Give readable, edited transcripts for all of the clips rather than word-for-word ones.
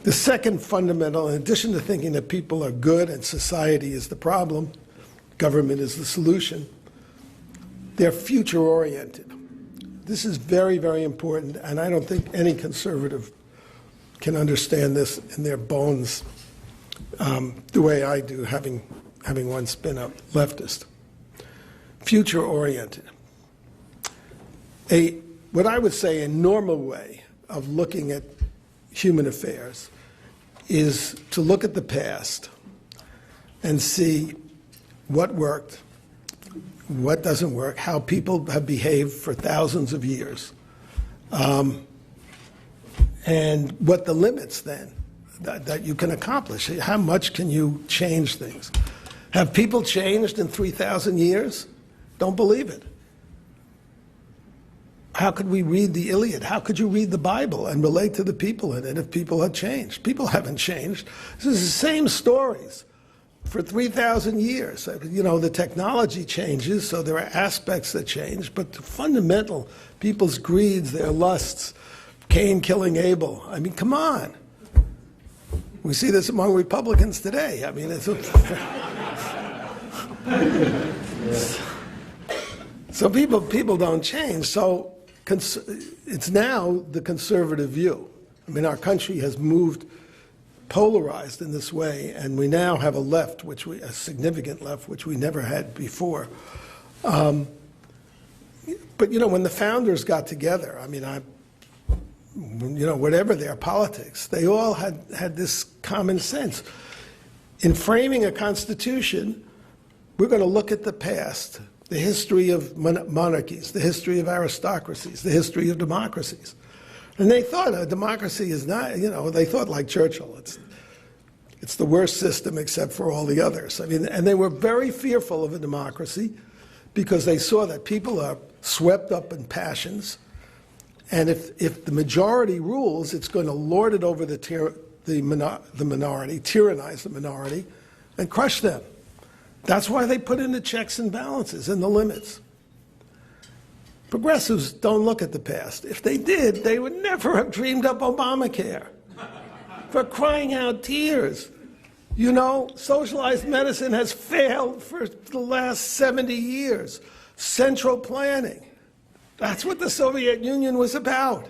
The second fundamental, in addition to thinking that people are good and society is the problem, government is the solution, they're future-oriented. This is very, very important, and I don't think any conservative can understand this in their bones the way I do, having once been a leftist. Future-oriented. What I would say a normal way of looking at human affairs is to look at the past and see what worked, what doesn't work, how people have behaved for thousands of years, and what the limits then that you can accomplish. How much can you change things? Have people changed in 3,000 years? Don't believe it. How could we read the Iliad? How could you read the Bible and relate to the people in it if people had changed? People haven't changed. This is the same stories for 3,000 years. You know, the technology changes, so there are aspects that change, but the fundamental, people's greeds, their lusts, Cain killing Abel. I mean, come on. We see this among Republicans today. I mean, so people don't change. So it's now the conservative view. I mean, our country has moved polarized in this way, and we now have a left, a significant left, which we never had before. But you know, when the founders got together, I mean, you know, whatever their politics, they all had this common sense. In framing a constitution, we're going to look at the past, the history of monarchies, the history of aristocracies, the history of democracies. And they thought a democracy is not, you know, they thought like Churchill, it's the worst system except for all the others. I mean, and they were very fearful of a democracy because they saw that people are swept up in passions. And if the majority rules, it's going to lord it over the minority, tyrannize the minority, and crush them. That's why they put in the checks and balances and the limits. Progressives don't look at the past. If they did, they would never have dreamed up Obamacare. For crying out tears. You know, socialized medicine has failed for the last 70 years. Central planning. That's what the Soviet Union was about.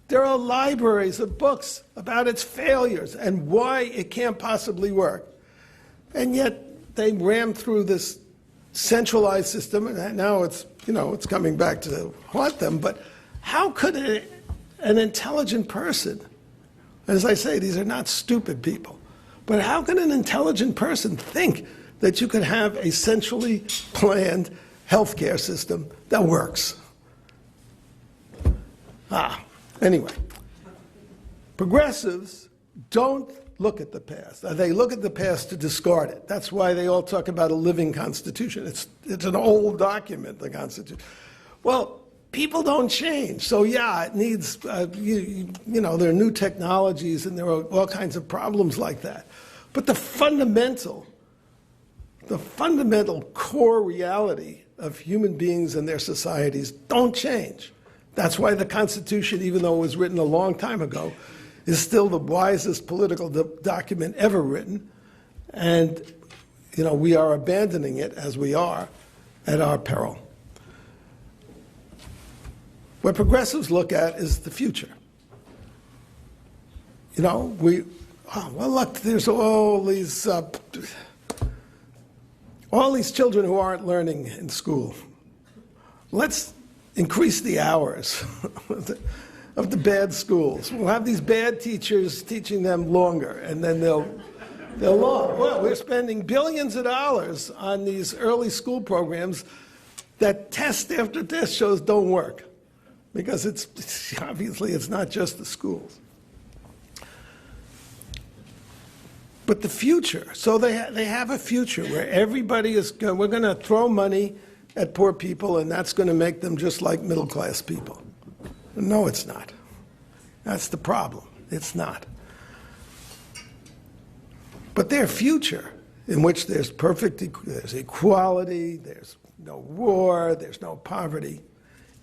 There are libraries of books about its failures and why it can't possibly work. And yet they rammed through this centralized system, and now it's, you know, it's coming back to haunt them. But how could an intelligent person, as I say, these are not stupid people, but how can an intelligent person think that you could have a centrally planned healthcare system that works? Anyway, progressives don't look at the past. They look at the past to discard it. That's why they all talk about a living constitution. It's an old document, the Constitution. Well, people don't change. So yeah, it needs, you know, there are new technologies and there are all kinds of problems like that. But the fundamental core reality of human beings and their societies don't change. That's why the Constitution, even though it was written a long time ago, is still the wisest political document ever written. And, you know, we are abandoning it as we are at our peril. What progressives look at is the future. You know, well, look, there's all these children who aren't learning in school. Let's increase the hours of the bad schools. We'll have these bad teachers teaching them longer, and then they'll learn. Well, we're spending billions of dollars on these early school programs that test after test shows don't work, because obviously it's not just the schools. But the future, so they have a future where everybody is going, we're going to throw money at poor people, and that's going to make them just like middle-class people. No, it's not. That's the problem. It's not. But their future, in which there's there's equality, there's no war, there's no poverty,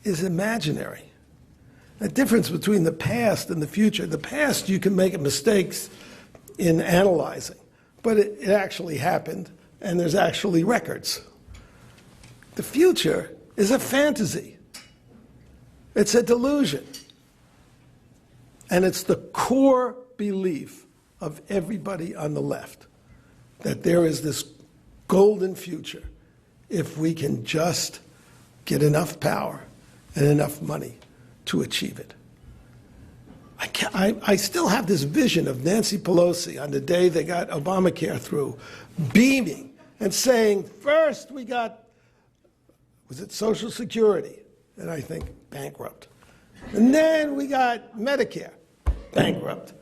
is imaginary. A difference between the past and the future. The past, you can make mistakes in analyzing, but it actually happened, and there's actually records. The future is a fantasy. It's a delusion. And it's the core belief of everybody on the left that there is this golden future if we can just get enough power and enough money to achieve it. I still have this vision of Nancy Pelosi on the day they got Obamacare through, beaming and saying, first we got, was it Social Security? And I think, bankrupt. And then we got Medicare, bankrupt.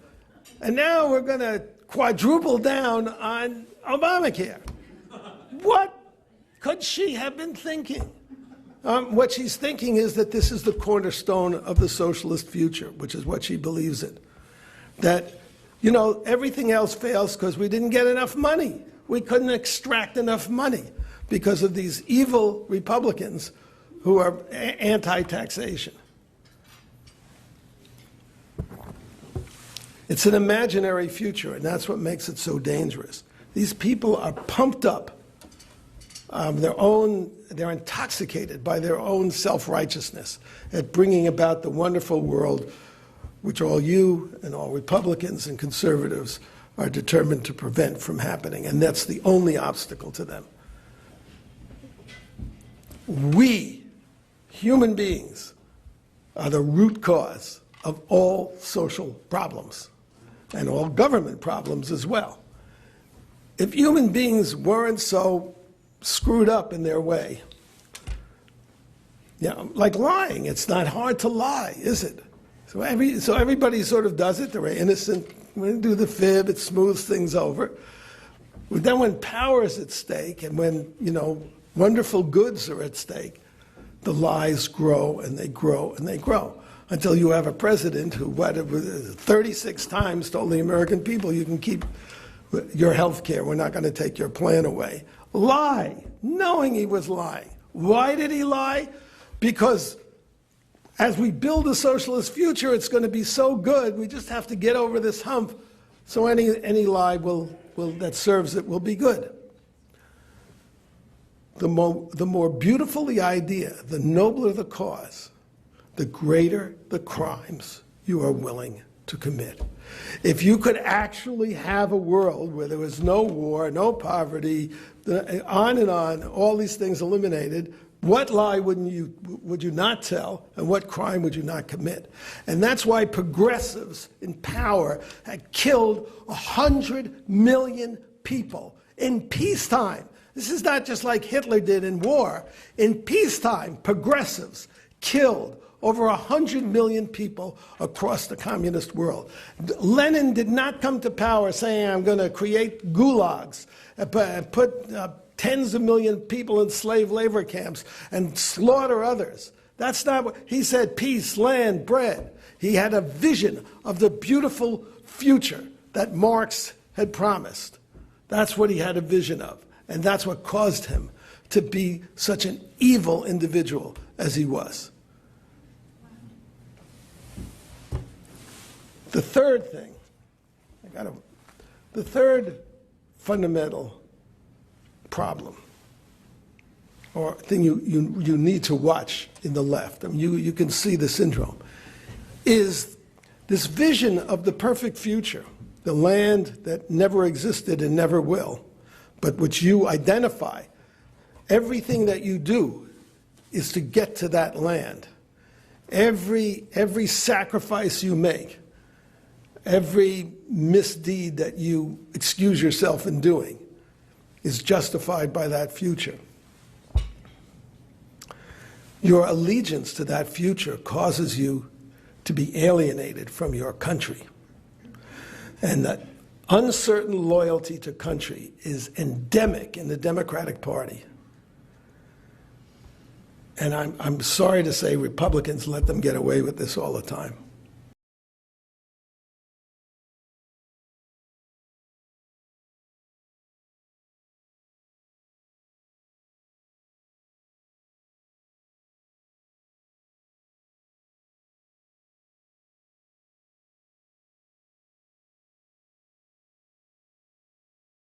And now we're going to quadruple down on Obamacare. What could she have been thinking? What she's thinking is that this is the cornerstone of the socialist future, which is what she believes in. That, you know, everything else fails because we didn't get enough money. We couldn't extract enough money because of these evil Republicans who are anti-taxation. It's an imaginary future, and that's what makes it so dangerous. These people are pumped up. They're intoxicated by their own self-righteousness at bringing about the wonderful world which all you and all Republicans and conservatives are determined to prevent from happening, and that's the only obstacle to them. We, human beings, are the root cause of all social problems and all government problems as well. If human beings weren't so screwed up in their way, like lying, it's not hard to lie, is it? So everybody sort of does it. They're innocent. When they do the fib, it smooths things over. But then when power is at stake and when, wonderful goods are at stake, the lies grow and they grow and they grow until you have a president who, 36 times told the American people, you can keep your health care. We're not going to take your plan away. Lie, knowing he was lying. Why did he lie? Because as we build a socialist future, it's going to be so good, we just have to get over this hump, so any lie that serves it will be good. The more beautiful the idea, the nobler the cause, the greater the crimes you are willing to commit. If you could actually have a world where there was no war, no poverty, on and on, all these things eliminated, what lie would you not tell, and what crime would you not commit? And that's why progressives in power had killed 100 million people in peacetime. This is not just like Hitler did in war. In peacetime, progressives killed over 100 million people across the communist world. Lenin did not come to power saying, I'm going to create gulags, put tens of million people in slave labor camps and slaughter others. That's not what he said. Peace, land, bread. He had a vision of the beautiful future that Marx had promised. That's what he had a vision of. And that's what caused him to be such an evil individual as he was. The third thing, the third fundamental problem or thing you need to watch in the left, I mean, you can see the syndrome, is this vision of the perfect future, the land that never existed and never will, but which you identify. Everything that you do is to get to that land. Every sacrifice you make, every misdeed that you excuse yourself in doing is justified by that future. Your allegiance to that future causes you to be alienated from your country. And that uncertain loyalty to country is endemic in the Democratic Party. And I'm sorry to say Republicans let them get away with this all the time.